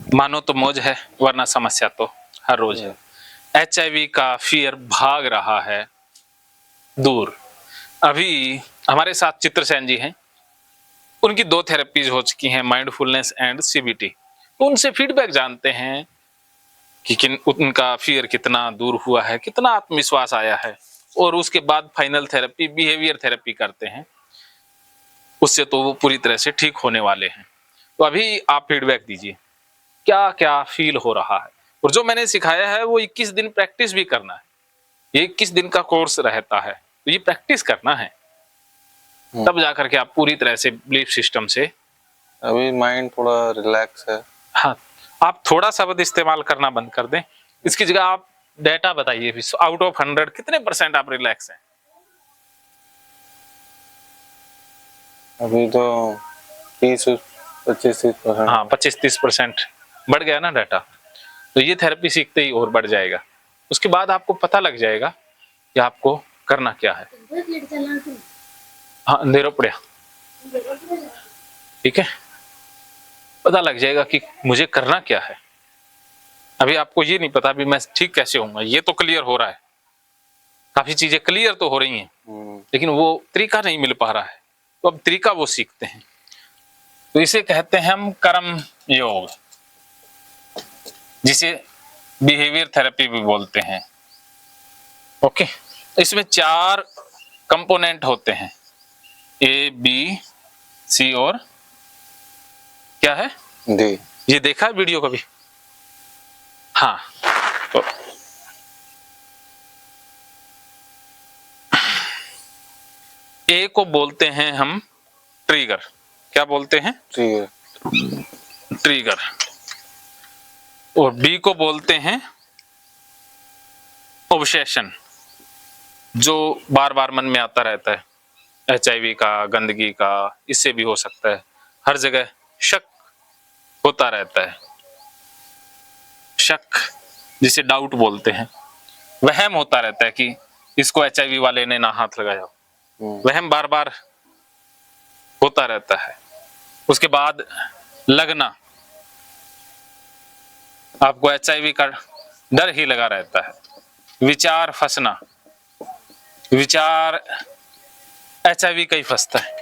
मानो तो मौज है, वरना समस्या तो हर रोज है। HIV का फियर भाग रहा है दूर। अभी हमारे साथ चित्र सेन जी हैं, उनकी 2 थेरेपीज हो चुकी हैं, माइंडफुलनेस एंड CBT। तो उनसे फीडबैक जानते हैं कि उनका फियर कितना दूर हुआ है, कितना आत्मविश्वास आया है, और उसके बाद फाइनल थेरेपी बिहेवियर थेरेपी करते हैं, उससे तो वो पूरी तरह से ठीक होने वाले हैं। तो अभी आप फीडबैक दीजिए, क्या क्या फील हो रहा है। और जो मैंने सिखाया है वो 21 दिन प्रैक्टिस भी करना है, ये 21 दिन का कोर्स रहता है, तो ये प्रैक्टिस करना है, तब जाकर के आप पूरी तरह से बिलीफ सिस्टम से। अभी माइंड थोड़ा रिलैक्स है। हाँ, आप थोड़ा शब्द इस्तेमाल करना बंद कर दें, इसकी जगह आप डेटा बताइए, आउट ऑफ 100 कितने % आप रिलैक्स हैं। अभी तो 25-30%। हाँ, 25-30% बढ़ गया ना डाटा। तो ये थेरेपी सीखते ही और बढ़ जाएगा। उसके बाद आपको पता लग जाएगा कि आपको करना क्या है। हाँ, अंधेरा पड़िया, ठीक है, पता लग जाएगा कि मुझे करना क्या है। अभी आपको ये नहीं पता, अभी मैं ठीक कैसे होऊंगा। ये तो क्लियर हो रहा है, काफी चीजें क्लियर तो हो रही हैं, लेकिन वो तरीका नहीं मिल पा रहा है, तो अब तरीका वो सीखते हैं। तो इसे कहते हैं हम कर्म योग, जिसे बिहेवियर थेरेपी भी बोलते हैं। ओके, इसमें 4 कंपोनेंट होते हैं, A, B, C और क्या है D। ये देखा है वीडियो कभी? हाँ, तो A को बोलते हैं हम ट्रिगर। क्या बोलते हैं? ट्रिगर। और B को बोलते हैं ऑब्सेशन, जो बार बार मन में आता रहता है, HIV का, गंदगी का, इससे भी हो सकता है। हर जगह शक होता रहता है, शक जिसे डाउट बोलते हैं। वहम होता रहता है कि इसको HIV वाले ने ना हाथ लगाया हो, वहम बार बार होता रहता है। उसके बाद लगना, आपको HIV का डर ही लगा रहता है। विचार फंसना, विचार HIV का ही फंसता है,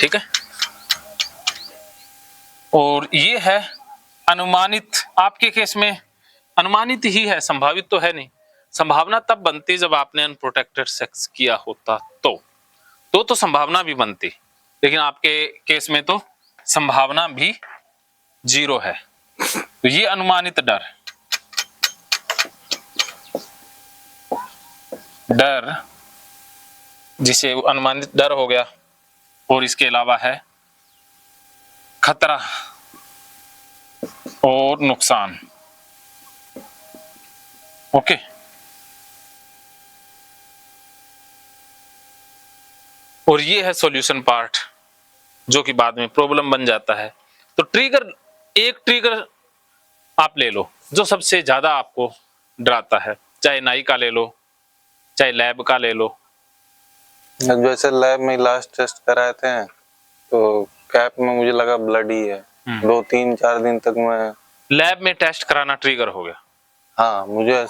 ठीक है। और ये है अनुमानित, आपके केस में अनुमानित ही है, संभावित तो है नहीं। संभावना तब बनती जब आपने अनप्रोटेक्टेड सेक्स किया होता तो संभावना भी बनती, लेकिन आपके केस में तो संभावना भी 0 है। तो ये अनुमानित डर जिसे अनुमानित डर हो गया। और इसके अलावा है खतरा और नुकसान। ओके, और ये है सॉल्यूशन पार्ट, जो कि बाद में प्रॉब्लम बन जाता है। तो ट्रिगर, एक ट्रिगर आप ले लो जो सबसे ज्यादा आपको डराता है, चाहे नाई का ले लो, चाहे लैब का ले लो। जैसे लैब में लास्ट टेस्ट कराए थे तो कैप में मुझे लगा ब्लड ही है। 2-3-4 दिन तक मैं लैब में टेस्ट कराना ट्रिगर हो गया। हाँ, मुझे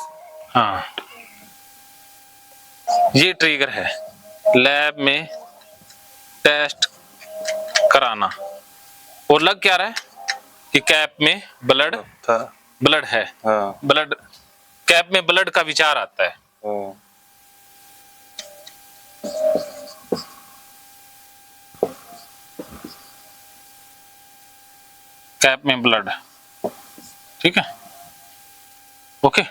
हाँ, ये ट्रिगर है, लैब में टेस्ट कराना। और लग क्या रहा है कि कैप में ब्लड है। हाँ। ब्लड, कैप में ब्लड का विचार आता है। कैप में ब्लड, ठीक है, ओके।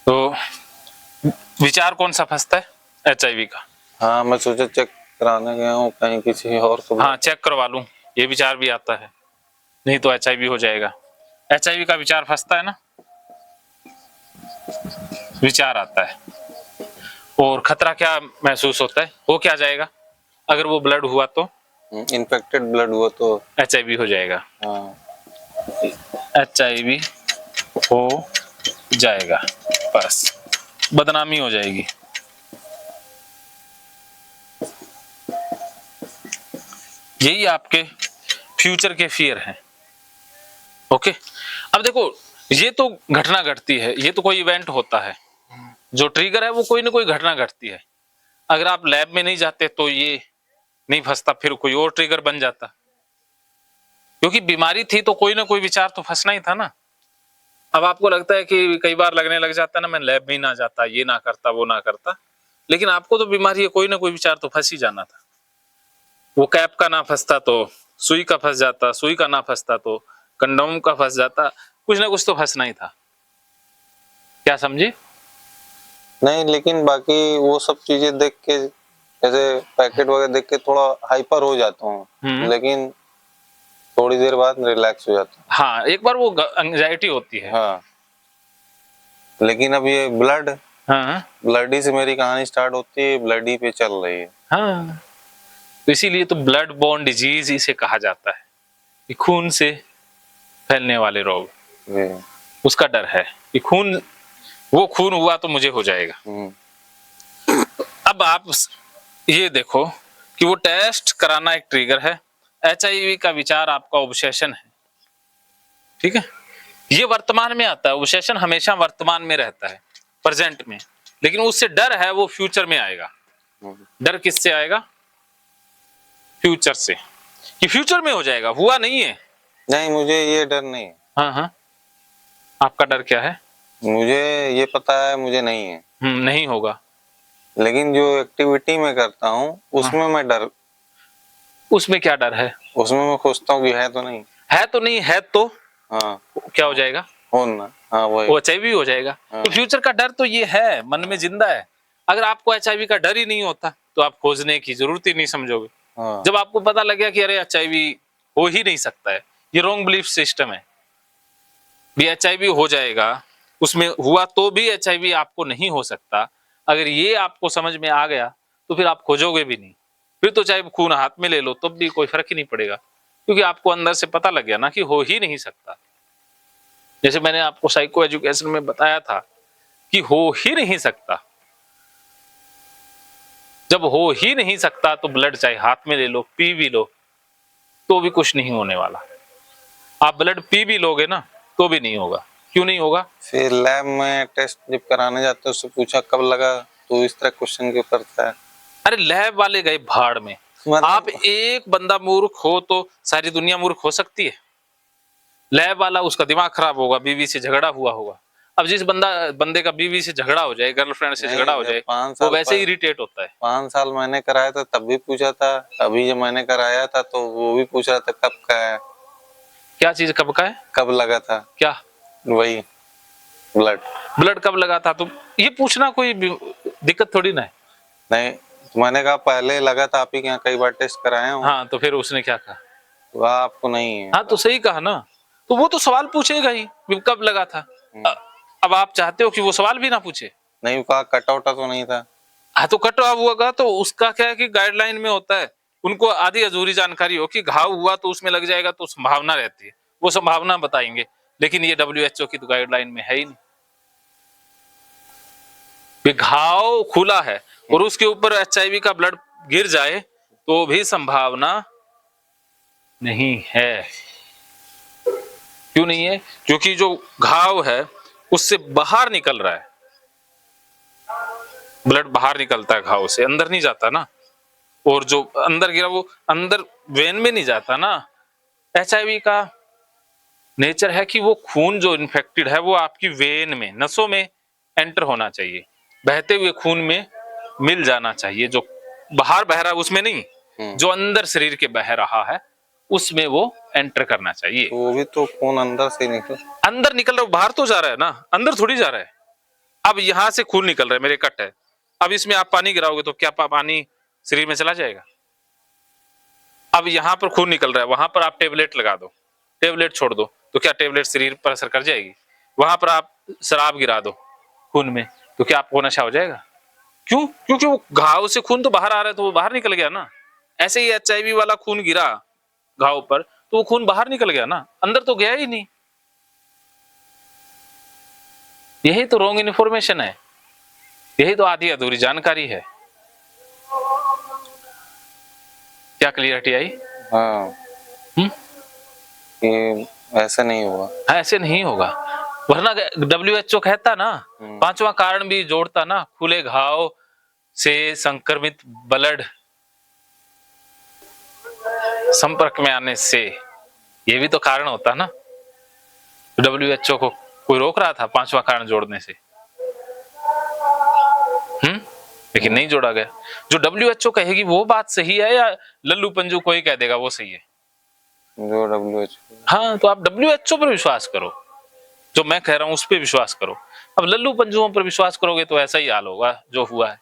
तो विचार कौन सा फंसता है? HIV का। हाँ, मैं सोचा चेक कराने गया हूँ कहीं किसी और को। हाँ, चेक करवा लूं, ये विचार भी आता है, नहीं तो HIV हो जाएगा। HIV का विचार फंसता है ना, विचार आता है। और खतरा क्या महसूस होता है? हो क्या जाएगा अगर वो ब्लड हुआ तो? इन्फेक्टेड ब्लड हुआ तो HIV हो जाएगा। हाँ, HIV हो जाएगा, बस बदनामी हो जाएगी। यही आपके फ्यूचर के फियर हैं। ओके। अब देखो, ये तो घटना घटती है, ये तो कोई इवेंट होता है, जो ट्रिगर है वो कोई ना कोई घटना घटती है। अगर आप लैब में नहीं जाते तो ये नहीं फंसता, फिर कोई और ट्रिगर बन जाता, क्योंकि बीमारी थी तो कोई ना कोई विचार तो फंसना ही था ना। अब आपको लगता है कि कई बार लगने लग जाता ना, मैं लैब में ही ना जाता, ये ना करता, वो ना करता, लेकिन आपको तो बीमारी है, कोई ना कोई विचार तो फंस ही जाना था। वो कैप का ना फंसता तो सुई का फंस जाता, सुई का ना फंसता तो कंडोम का फंस जाता, कुछ ना कुछ तो फंसना ही था। क्या समझे? नहीं, लेकिन बाकी वो सब चीजें देख के, जैसे पैकेट वगैरह देख के थोड़ा हाइपर हो जाता हूँ, लेकिन थोड़ी देर बाद रिलैक्स हो जाता हूँ। हाँ, एक बार वो एंजाइटी होती है। हाँ, लेकिन अब ये हाँ ब्लड ही से मेरी कहानी स्टार्ट होती है, ब्लड ही पे चल रही है। हाँ, तो इसीलिए तो ब्लड बोर्न डिजीज इसे कहा जाता है, कि खून से फैलने वाले रोग। उसका डर है कि वो खून हुआ तो मुझे हो जाएगा। अब आप ये देखो कि वो टेस्ट कराना एक ट्रिगर है, एचआईवी का विचार आपका ऑब्सेशन है, ठीक है। ये वर्तमान में आता है, ऑब्सेशन हमेशा वर्तमान में रहता है, प्रेजेंट में, लेकिन उससे डर है वो फ्यूचर में आएगा। डर किससे आएगा? फ्यूचर से, कि फ्यूचर में हो जाएगा, हुआ नहीं है। नहीं, मुझे ये डर नहीं है। हाँ हाँ, आपका डर क्या है? मुझे ये पता है मुझे नहीं है। नहीं होगा, लेकिन जो एक्टिविटी मैं करता हूँ उसमें मैं डर, उसमें क्या डर है? उसमें मैं सोचता हूँ कि है तो नहीं, है तो नहीं, है तो हाँ क्या हो जाएगा? होना, हाँ वो वही। एचआईवी हो जाएगा। हाँ। तो फ्यूचर का डर तो ये है, मन में जिंदा है। अगर आपको एचआईवी का डर ही नहीं होता तो आप खोजने की जरूरत ही नहीं समझोगे। हाँ। जब आपको पता लग गया कि अरे एचआईवी हो ही नहीं सकता है, ये रॉन्ग बिलीफ सिस्टम है, भी एचआईवी हो जाएगा, उसमें हुआ तो भी एचआईवी आपको नहीं हो सकता, अगर ये आपको समझ में आ गया तो फिर आप खोजोगे भी नहीं। फिर तो चाहे खून हाथ में ले लो तब भी कोई फर्क ही नहीं पड़ेगा, क्योंकि आपको अंदर से पता लग गया ना कि हो ही नहीं सकता। जैसे मैंने आपको साइको एजुकेशन में बताया था कि हो ही नहीं सकता। जब हो ही नहीं सकता तो ब्लड चाहे हाथ में ले लो, पी भी लो, तो भी कुछ नहीं होने वाला। आप ब्लड पी भी लोगे ना तो भी नहीं होगा। क्यों नहीं होगा? फिर लैब में टेस्ट जब कराने जाते हैं उससे पूछा कब लगा, तो इस तरह क्वेश्चन के ऊपर था। अरे लैब वाले गए भाड़ में। आप एक बंदा मूर्ख हो तो सारी दुनिया मूर्ख हो सकती है? लैब वाला, उसका दिमाग खराब होगा, बीवी से झगड़ा हुआ होगा। अब जिस बंदे का बीवी से झगड़ा हो जाए, गर्लफ्रेंड से झगड़ा हो जाए, वो वैसे ही इरिटेट होता है। 5 साल मैंने कराया था तब भी पूछा था, अभी जब मैंने कराया था तो वो भी पूछ रहा था कब का है। क्या चीज कब का है? कब लगा था? क्या? वही ब्लड कब लगा था? तो ये पूछना कोई दिक्कत थोड़ी ना है। नहीं, तो मैंने कहा पहले लगा था, आप ही के यहाँ कई बार टेस्ट कराया हूँ। हाँ, तो फिर उसने क्या कहा? वह आपको नहीं है। हाँ, तो सही कहा ना, तो वो तो सवाल पूछेगा ही कब लगा था। अब आप चाहते हो कि वो सवाल भी ना पूछे? नहीं, कहा कटआउट तो नहीं था। हाँ, तो कट ऑफ हुआ तो उसका क्या है कि गाइडलाइन में होता है, उनको आधी अधूरी जानकारी हो कि घाव हुआ तो उसमें लग जाएगा तो संभावना रहती है, वो संभावना बताएंगे, लेकिन ये WHO की तो गाइडलाइन में है ही नहीं। घाव खुला है और उसके ऊपर एचआईवी का ब्लड गिर जाए तो भी संभावना नहीं है। क्यों नहीं है? क्योंकि जो घाव है उससे बाहर निकल रहा है, ब्लड बाहर निकलता है घाव से, अंदर नहीं जाता ना, और जो अंदर गिरा वो अंदर वेन में नहीं जाता ना। एचआईवी का नेचर है कि वो खून जो इन्फेक्टेड है वो आपकी वेन में, नसों में एंटर होना चाहिए, बहते हुए खून में मिल जाना चाहिए। जो बाहर बह रहा है उसमें नहीं, जो अंदर शरीर के बह रहा है उसमें वो एंटर करना चाहिए। तो वो भी तो खून अंदर से अंदर निकल रहा है, बाहर तो जा रहा है ना, अंदर थोड़ी जा रहा है। अब यहां से खून निकल रहा है, मेरे कट है, अब इसमें आप पानी गिराओगे तो क्या पानी शरीर में चला जाएगा? अब यहां पर खून निकल रहा है, वहां पर आप टेबलेट लगा दो, टेबलेट छोड़ दो, तो क्या टेबलेट शरीर पर असर कर जाएगी? वहां पर आप शराब गिरा दो खून में, तो क्या आपको नशा हो जाएगा? क्यों? क्योंकि वो घाव से खून तो बाहर आ रहा है, तो वो बाहर निकल गया ना। ऐसे ही एचआईवी वाला खून गिरा घाव पर तो वो खून बाहर निकल गया ना, अंदर तो गया ही नहीं। यही तो रॉन्ग इन्फॉर्मेशन है, यही तो आधी अधूरी जानकारी है। क्या क्लियरिटी आई? हाँ, कि ऐसा नहीं हुआ। ऐसे नहीं होगा, वरना WHO कहता ना, पांचवा कारण भी जोड़ता ना, खुले घाव से संक्रमित ब्लड संपर्क में आने से, ये भी तो कारण होता ना। WHO को कोई रोक रहा था पांचवा कारण जोड़ने से? लेकिन नहीं जोड़ा गया। जो WHO कहेगी वो बात सही है, या लल्लू पंजू कोई कह देगा वो सही है? जो WHO। हाँ, तो आप WHO पर विश्वास करो, जो मैं कह रहा हूं उस पर विश्वास करो। अब लल्लू पंजुओं पर विश्वास करोगे तो ऐसा ही हाल होगा जो हुआ है।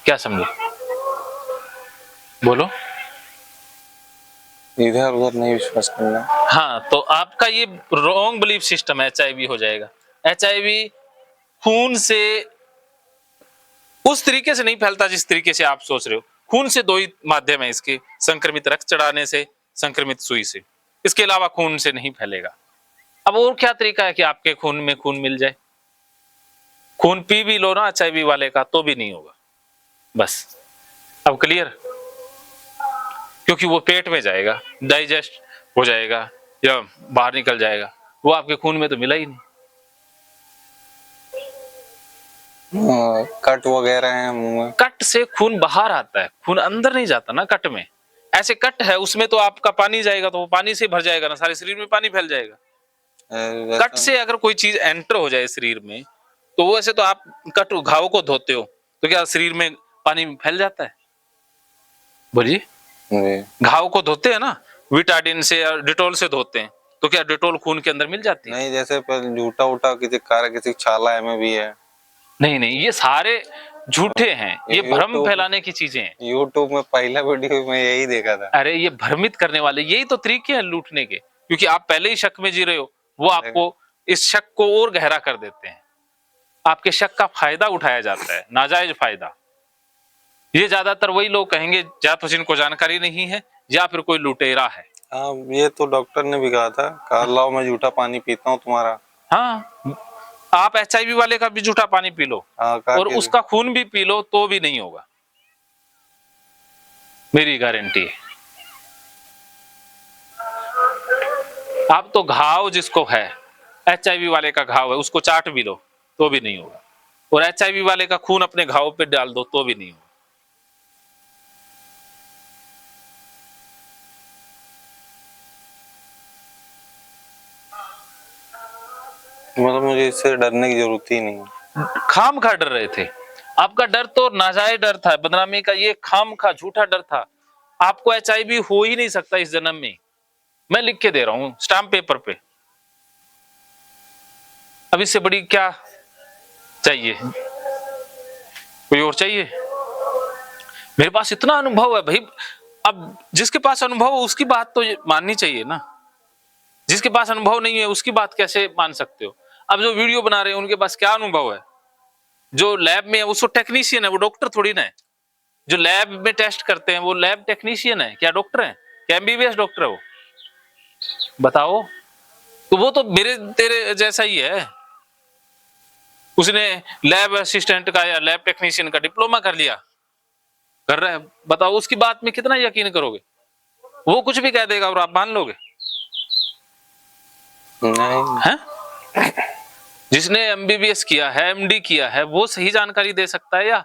क्या समझे? बोलो। इधर उधर नहीं विश्वास करना। हाँ, तो आपका ये रॉन्ग बिलीफ सिस्टम HIV हो जाएगा। HIV खून से उस तरीके से नहीं फैलता जिस तरीके से आप सोच रहे हो। खून से दो ही माध्यम है इसके, संक्रमित रक्त चढ़ाने से, संक्रमित सुई से। इसके अलावा खून से नहीं फैलेगा। अब और क्या तरीका है कि आपके खून में खून मिल जाए? खून पी भी लो ना HIV वाले का तो भी नहीं होगा। बस अब क्लियर? क्योंकि वो पेट में जाएगा, डाइजेस्ट हो जाएगा या बाहर निकल जाएगा, वो आपके खून में तो मिला ही नहीं। कट वगैरह है मुंह में। कट से खून बाहर आता है, खून अंदर नहीं जाता ना कट में। ऐसे कट है उसमें तो आपका पानी जाएगा तो वो पानी से भर जाएगा ना, सारे शरीर में पानी फैल जाएगा। कट से अगर कोई चीज एंटर हो जाए शरीर में तो वो ऐसे तो आप कट घाव को धोते हो तो क्या शरीर में पानी फैल जाता है? बोलिए। घाव को धोते हैं ना विटाडिन से या डिटोल से धोते हैं, तो क्या डिटोल खून के अंदर मिल जाती है? नहीं, जैसे झूठा उठा किसी कार किसी छाला में भी है। नहीं, ये सारे झूठे हैं, ये भ्रम फैलाने की चीजें हैं। यूट्यूब में पहला वीडियो में यही देखा था। अरे ये भ्रमित करने वाले यही तो तरीके हैं लूटने के, क्योंकि आप पहले ही शक में जी रहे हो, वो आपको इस शक को और गहरा कर देते हैं। आपके शक का फायदा उठाया जाता है, नाजायज फायदा। ये ज्यादातर वही लोग कहेंगे या तो जिनको जानकारी नहीं है या फिर कोई लुटेरा है। हाँ, ये तो डॉक्टर ने भी कहा था, लाओ मैं जूठा पानी पीता हूँ तुम्हारा। हाँ, आप HIV वाले का भी जूठा पानी पी लो और उसका खून भी पी लो तो भी नहीं होगा, मेरी गारंटी है। आप तो घाव जिसको है, HIV वाले का घाव है, उसको चाट भी लो तो भी नहीं होगा, और HIV वाले का खून अपने घाव पे डाल दो तो भी नहीं होगा। मतलब मुझे इससे डरने की जरूरत ही नहीं। खाम खा डर रहे थे, आपका डर तो नाजायज डर था, बदनामी का ये खाम खा झूठा डर था। आपको HIV हो ही नहीं सकता इस जन्म में, मैं लिख के दे रहा हूं स्टाम्प पेपर पे। अब इससे बड़ी क्या चाहिए? कोई और चाहिए? मेरे पास इतना अनुभव है भाई। अब जिसके पास अनुभव हो उसकी बात तो माननी चाहिए ना, जिसके पास अनुभव नहीं है उसकी बात कैसे मान सकते हो? अब जो वीडियो बना रहे हैं उनके पास क्या अनुभव है? जो लैब में है वो टेक्नीशियन है, वो डॉक्टर थोड़ी ना है। जो लैब में टेस्ट करते हैं वो लैब टेक्नीशियन है, क्या डॉक्टर है? क्या MBBS डॉक्टर है वो? बताओ। तो वो तो मेरे तेरे जैसा ही है, उसने लैब असिस्टेंट का या लैब टेक्नीशियन का डिप्लोमा कर लिया, कर रहा है। बताओ उसकी बात में कितना यकीन करोगे? वो कुछ भी कह देगा और आप मान लोगे? नहीं है? जिसने MBBS किया है, MD किया है, वो सही जानकारी दे सकता है, या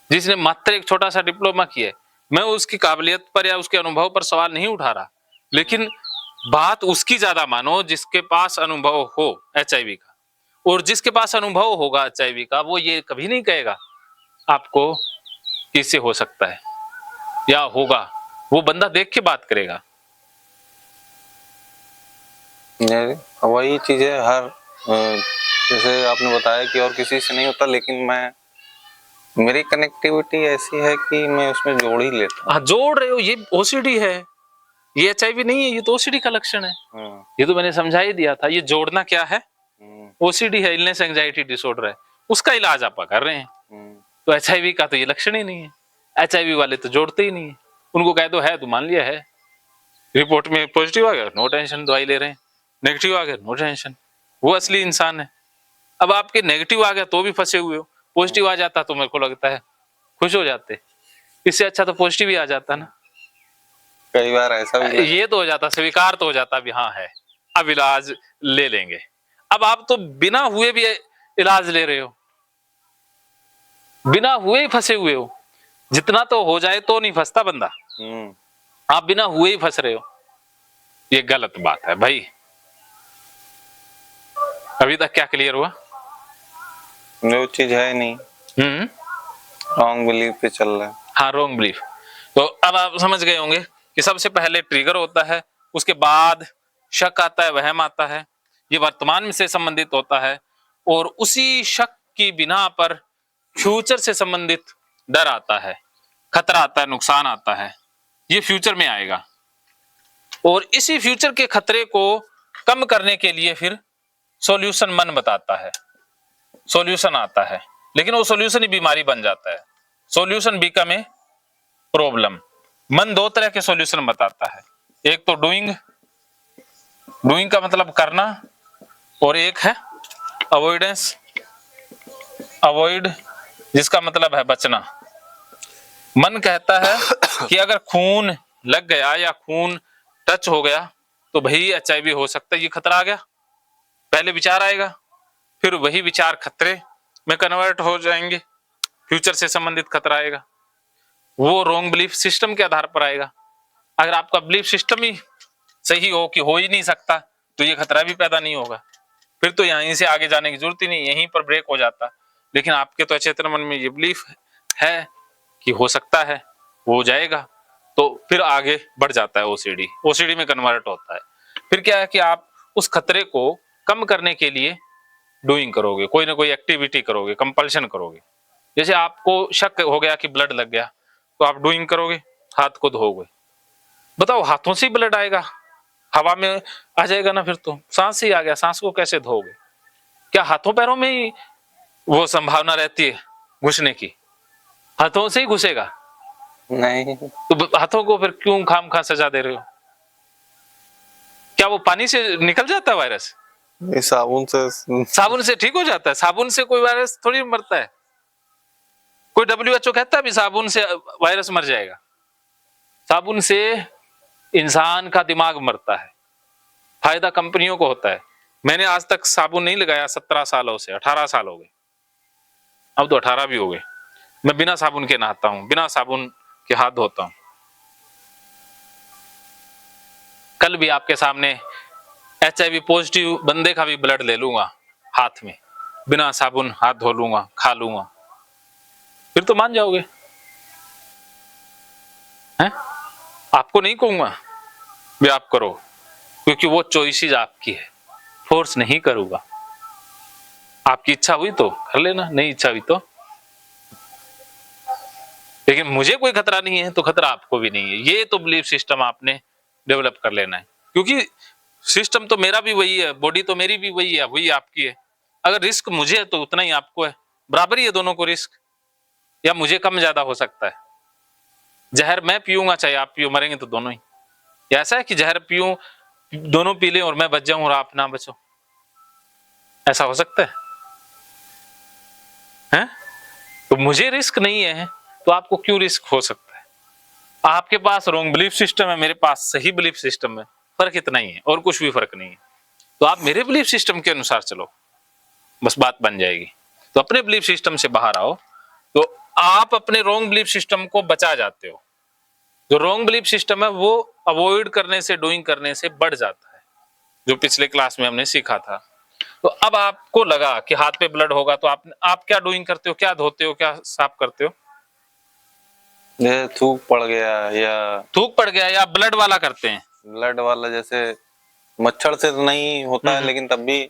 जिसने मात्र एक छोटा सा डिप्लोमा किया है? मैं उसकी काबिलियत पर या उसके अनुभव पर सवाल नहीं उठा रहा, लेकिन बात उसकी ज्यादा मानो जिसके पास अनुभव हो HIV का। और जिसके पास अनुभव होगा HIV का वो ये कभी नहीं कहेगा आपको कि इससे हो सकता है या होगा, वो बंदा देख के बात करेगा। वही चीज है हर जैसे आपने बताया कि और किसी से नहीं होता, लेकिन मेरी कनेक्टिविटी ऐसी है कि मैं उसमें जोड़ ही लेता हूँ। हाँ, जोड़ रहे हो, ये OCD है, ये HIV नहीं है, ये तो OCD का लक्षण है। ये तो मैंने समझा ही दिया था। ये जोड़ना क्या है? OCD है, इलनेस एंजाइटी डिसऑर्डर है, उसका इलाज आप कर रहे हैं। तो HIV का तो ये लक्षण ही नहीं है। HIV वाले तो जोड़ते ही नहीं है, उनको कह दो है तो मान लिया है, रिपोर्ट में पॉजिटिव आ गया नो टेंशन, दवाई ले रहे हैं, नेगेटिव आ गया नो टेंशन, वो असली इंसान है। अब आपके नेगेटिव आ गया तो भी फंसे हुए हो, पॉजिटिव आ जाता तो मेरे को लगता है खुश हो जाते। इससे अच्छा तो पॉजिटिव ही आ जाता ना। कई बार ऐसा भी ये तो हो जाता, स्वीकार तो हो जाता भी हाँ है, अब इलाज ले लेंगे। अब आप तो बिना हुए भी इलाज ले रहे हो, बिना हुए ही फंसे हुए हो। जितना तो हो जाए तो नहीं फंसता बंदा, आप बिना हुए ही फंस रहे हो। ये गलत बात है भाई। अभी तक क्या क्लियर हुआ? वो चीज है नहीं, रॉन्ग बिलीफ पे चल रहा है। हाँ, रॉन्ग बिलीफ। तो अब आप समझ गए होंगे कि सबसे पहले ट्रिगर होता है, उसके बाद शक आता है, वहम आता है, ये वर्तमान से संबंधित होता है, और उसी शक की बिना पर फ्यूचर से संबंधित डर आता है, खतरा आता है, नुकसान आता है, ये फ्यूचर में आएगा। और इसी फ्यूचर के खतरे को कम करने के लिए फिर सॉल्यूशन मन बताता है, सॉल्यूशन आता है, लेकिन वो सॉल्यूशन ही बीमारी बन जाता है। Solution become a problem. मन दो तरह के सॉल्यूशन बताता है, एक तो डूइंग, डूइंग का मतलब करना, और एक है अवॉइडेंस, अवॉइड जिसका मतलब है बचना। मन कहता है कि अगर खून लग गया या खून टच हो गया तो भाई HIV हो सकता है, ये खतरा आ गया। पहले विचार आएगा, फिर वही विचार खतरे में कन्वर्ट हो जाएंगे, फ्यूचर से संबंधित खतरा आएगा, वो रॉन्ग बिलीफ सिस्टम के आधार पर आएगा। अगर आपका बिलीफ सिस्टम ही सही हो कि हो ही नहीं सकता तो ये खतरा भी पैदा नहीं होगा, फिर तो यहीं से आगे जाने की जरूरत ही नहीं, यहीं पर ब्रेक हो जाता। लेकिन आपके तो अचेतन मन में ये बिलीफ है कि हो सकता है, हो जाएगा, तो फिर आगे बढ़ जाता है, ओसीडी में कन्वर्ट होता है। फिर क्या है कि आप उस खतरे को कम करने के लिए डूइंग करोगे, कोई ना कोई एक्टिविटी करोगे, कंपल्शन करोगे। जैसे आपको शक हो गया कि ब्लड लग गया तो आप डूइंग करोगे, हाथ को धोगे। बताओ, हाथों से ही ब्लड आएगा? हवा में आ जाएगा ना, फिर तो सांस से ही आ गया, सांस को कैसे धोगे? क्या हाथों पैरों में ही वो संभावना रहती है घुसने की? हाथों से ही घुसेगा नहीं, तो हाथों को फिर क्यों खाम खा सजा दे रहे हो? क्या वो पानी से निकल जाता है वायरस? ये साबुन से ठीक हो जाता है? साबुन से कोई वायरस थोड़ी मरता है। कोई WHO कहता है भी साबुन से वायरस मर जाएगा? साबुन से इंसान का दिमाग मरता है, फायदा कंपनियों को होता है। मैंने आज तक साबुन नहीं लगाया 17 सालों से, 18 साल हो गए, अब तो 18 भी हो गए। मैं बिना साबुन के नहाता हूं, बिना साबुन के हाथ धोता हूं। कल भी आपके सामने HIV पॉजिटिव बंदे का भी ब्लड ले लूंगा हाथ में, बिना साबुन हाथ धो लूंगा, खा लूंगा, फिर तो मान जाओगे हैं? आपको नहीं कहूंगा भी आप करो, क्योंकि वो चॉइसेस आपकी है, फोर्स नहीं करूंगा। आपकी इच्छा हुई तो कर लेना, नहीं इच्छा हुई तो। लेकिन मुझे कोई खतरा नहीं है तो खतरा आपको भी नहीं है। ये तो बिलीफ सिस्टम आपने डेवलप कर लेना है, क्योंकि सिस्टम तो मेरा भी वही है, बॉडी तो मेरी भी वही है, वही आपकी है। अगर रिस्क मुझे है तो उतना ही आपको है, बराबर ही है दोनों को रिस्क, या मुझे कम ज्यादा हो सकता है। जहर मैं पीऊंगा चाहे आप पियो, मरेंगे तो दोनों ही। या ऐसा है कि जहर पीऊं, दोनों पी लें और मैं बच जाऊं और आप ना बचो? ऐसा हो सकता है? हैं? तो मुझे रिस्क नहीं है तो आपको क्यों रिस्क हो सकता है? आपके पास रॉन्ग बिलीफ सिस्टम है, मेरे पास सही बिलीफ सिस्टम है, फर्क इतना ही है और कुछ भी फर्क नहीं है। तो आप मेरे बिलीफ सिस्टम के अनुसार चलो, बस बात बन जाएगी। तो अपने बिलीफ सिस्टम से बाहर आओ तो आप अपने रॉन्ग बिलीफ सिस्टम को बचा जाते हो। जो रॉन्ग बिलीफ सिस्टम है वो अवॉइड करने से, डूइंग करने से बढ़ जाता है, जो पिछले क्लास में हमने सीखा था। तो अब आपको लगा कि हाथ पे ब्लड होगा तो आप क्या डूइंग करते हो, क्या धोते हो, क्या साफ करते हो? ये थूक पड़ गया या थूक पड़ गया या ब्लड वाला करते हैं? ब्लड वाला जैसे मच्छर से तो नहीं होता है, लेकिन तब भी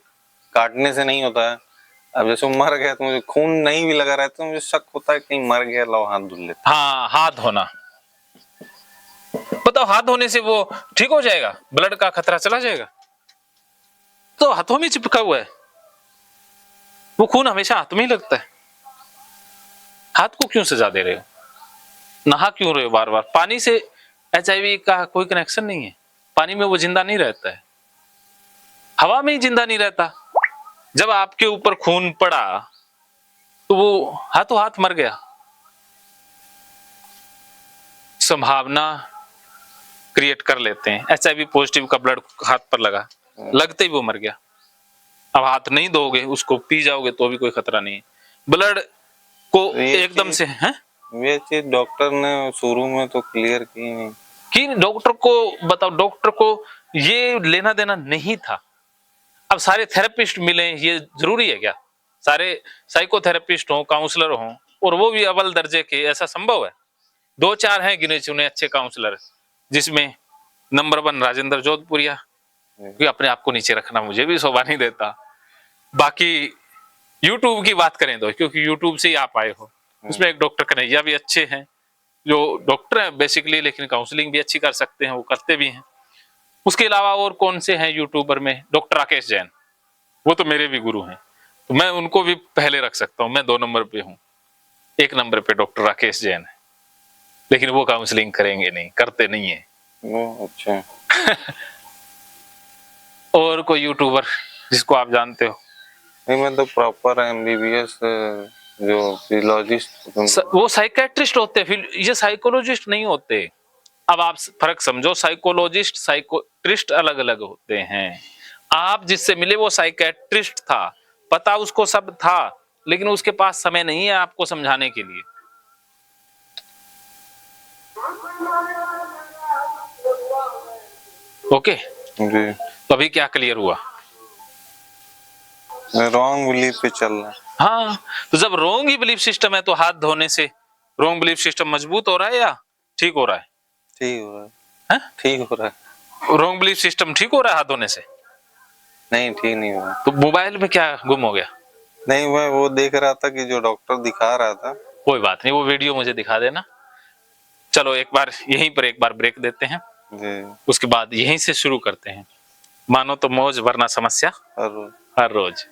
काटने से नहीं होता है। अब जैसे मर गया तो मुझे खून नहीं भी लगा रहता, मुझे शक होता है कहीं मर गया, लो हाथ धुल लेते। हाँ, हाथ धोना। बताओ, हाथ धोने से वो ठीक हो जाएगा? ब्लड का खतरा चला जाएगा? तो हाथों में चिपका हुआ है, वो खून हमेशा हाथ में ही लगता है। हाथ को क्यों सजा दे रहे हो? नहा क्यों रहे हो बार बार? पानी से HIV का कोई कनेक्शन नहीं है, पानी में वो जिंदा नहीं रहता है, हवा में ही जिंदा नहीं रहता। जब आपके ऊपर खून पड़ा तो वो हाथों हाथ मर गया। संभावना क्रिएट कर लेते हैं। HIV पॉजिटिव का ब्लड हाथ पर लगा, लगते ही वो मर गया। अब हाथ नहीं दोगे, उसको पी जाओगे तो भी कोई खतरा नहीं है। ब्लड को एकदम से है, ये चीज डॉक्टर ने शुरू में तो क्लियर की नहीं कि डॉक्टर को बताओ, डॉक्टर को ये लेना देना नहीं था। अब सारे थेरेपिस्ट मिले, ये जरूरी है क्या? सारे साइकोथेरेपिस्ट हों, काउंसलर हों, और वो भी अव्वल दर्जे के, ऐसा संभव है? 2-4 हैं गिने चुने अच्छे काउंसलर, जिसमें नंबर 1 राजेंद्र जोधपुरिया, क्योंकि अपने आप को नीचे रखना मुझे भी शोभा नहीं देता। बाकी यूट्यूब की बात करें तो, क्योंकि यूट्यूब से ही आप आए हो, उसमें एक डॉक्टर कन्हैया भी अच्छे हैं, जो डॉक्टर हैं बेसिकली, लेकिन काउंसलिंग भी अच्छी कर सकते हैं, वो करते भी हैं। उसके अलावा और कौन से हैं यूट्यूबर में? डॉक्टर राकेश जैन, वो तो मेरे भी गुरु हैं, तो मैं उनको भी पहले रख सकता हूँ। मैं 2 नंबर पे हूँ, 1 नंबर पे डॉक्टर राकेश जैन है, लेकिन वो काउंसलिंग करेंगे नहीं, करते नहीं है वो। अच्छा और कोई यूट्यूबर जिसको आप जानते हो? नहीं, मैं तो प्रॉपर MBBS जो फिजियोलॉजिस्ट, वो साइकेट्रिस्ट होते हैं, फिर ये साइकोलॉजिस्ट नहीं होते। अब आप फर्क समझो, साइकोलॉजिस्ट साइकोट्रिस्ट अलग अलग होते हैं। आप जिससे मिले वो साइकेट्रिस्ट था, पता उसको सब था, लेकिन उसके पास समय नहीं है आपको समझाने के लिए। ओके जी, तो अभी क्या क्लियर हुआ? रॉन्ग बिलीफ पे चल रहा है। हाँ, तो जब रॉन्ग ही बिलीफ सिस्टम है तो हाथ धोने से रॉन्ग बिलीफ सिस्टम मजबूत हो रहा है या ठीक हो रहा है? ठीक हो रहा है, ठीक हो रहा है। रॉन्ग बिलीफ सिस्टम ठीक हो रहा है हाथ धोने से? नहीं, ठीक नहीं हो रहा। तो मोबाइल में क्या गुम हो गया? नहीं, मैं वो देख रहा था कि जो डॉक्टर दिखा रहा था। कोई बात नहीं, वो वीडियो मुझे दिखा देना। चलो एक बार यहीं पर एक बार ब्रेक देते हैं, उसके बाद यहीं से शुरू करते हैं। मानो तो मौज वरना समस्या और हर रोज।